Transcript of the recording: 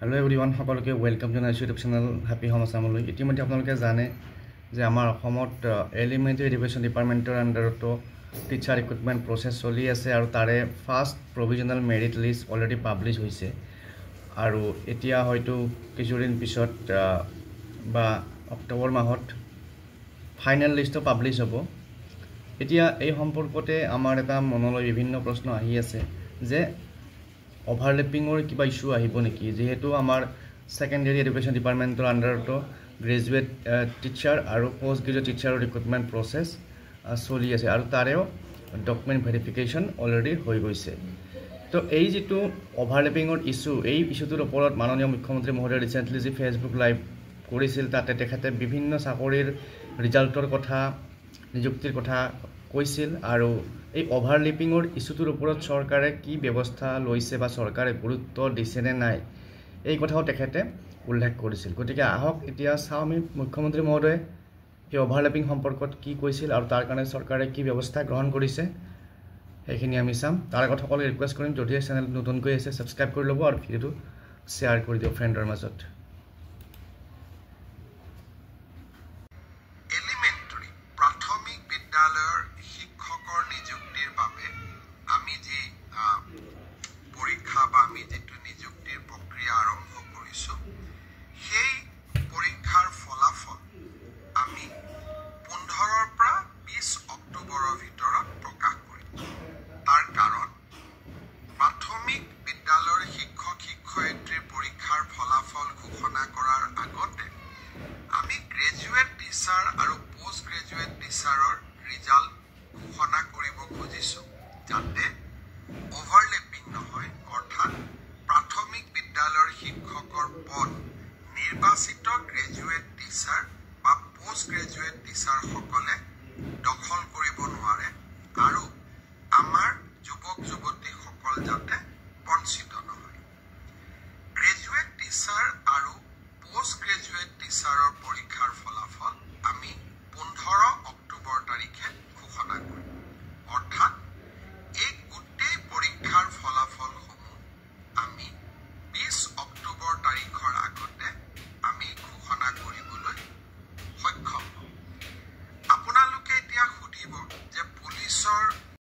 Hello everyone, সকলোকে welcome জনাইছো YouTube channel happy home আসামলৈ। ইতিমধ্যে আপোনালোকে জানে যে আমাৰ অসমত এলিমেন্টাৰী এডুকেশ্যন ডিপাৰ্টমেণ্টৰ আণ্ডাৰতো টিচাৰ ৰিক্ৰুটমেণ্ট প্ৰচেছ চলি আছে আৰু তাৰে first provisional merit list already publish হৈছে আৰু এতিয়া হয়তো কিছুদিন পিছত বা অক্টোবৰ মাহত ফাইনেল লিষ্টটো পাব্লিছ হ'ব। এতিয়া এই সম্পৰ্কতে আমাৰ এটা মনলৈ বিভিন্ন প্ৰশ্ন আহি আছে যে অভাৰলেপিঙৰ কিবা ইস্যু আহিব নেকি, যেহেতু আমাৰ সেকেন্ডাৰী এডুকেশ্যন ডিপাৰ্টমেণ্টৰ আণ্ডাৰতো গ্ৰেজুৱেট টিচাৰ আৰু পোষ্ট গ্ৰেজুৱেট টিচাৰৰ ৰিক্ৰুটমেণ্ট প্ৰচেছ চলি আছে আৰু তাৰেও ডকুমেণ্ট ভেৰিফিকেশ্যন অলৰেডি হৈ গৈছে। তো এই যিটো অভাৰলেপিঙৰ ইস্যু, এই ইস্যুটোৰ ওপৰত মাননীয় মুখ্যমন্ত্ৰী মহোদয় ৰিচেণ্টলি যি ফেচবুক লাইভ কৰিছিল, তাতে তেখেতে বিভিন্ন চাকৰিৰ ৰিজাল্টৰ কথা, নিযুক্তিৰ কথা কৈছিল আৰু এই অভাৰলেপিঙৰ ইস্যুটোৰ ওপৰত চৰকাৰে কি ব্যৱস্থা লৈছে বা চৰকাৰে গুৰুত্ব দিছে নে নাই, এই কথাও তেখেতে উল্লেখ কৰিছিল। গতিকে আহক এতিয়া চাওঁ আমি মুখ্যমন্ত্ৰী মহোদয়ে এই অভাৰলেপিং সম্পৰ্কত কি কৈছিল আৰু তাৰ কাৰণে চৰকাৰে কি ব্যৱস্থা গ্ৰহণ কৰিছে সেইখিনি আমি চাম। তাৰ আগত সকলোকে ৰিকুৱেষ্ট কৰিম, যদি চেনেল নতুনকৈ আছে ছাবস্ক্ৰাইব কৰি ল'ব আৰু ভিডিঅ'টো শ্বেয়াৰ কৰি দিয়ক ফ্ৰেণ্ডৰ মাজত। গ্ৰেজুৱেট টিচাৰ আৰু পোষ্ট গ্ৰেজুৱেট টিচাৰৰ ৰিজাল্ট ঘোষণা কৰিব খুজিছো, যাতে অভাৰলেপিং নহয়, অৰ্থাৎ প্ৰাথমিক বিদ্যালয়ৰ শিক্ষকৰ পদ নিৰ্বাচিত গ্ৰেজুৱেট টিচাৰ বা পোষ্ট গ্ৰেজুৱেট টিচাৰসকলে দখল কৰিব নোৱাৰে আৰু